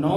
9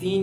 3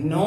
9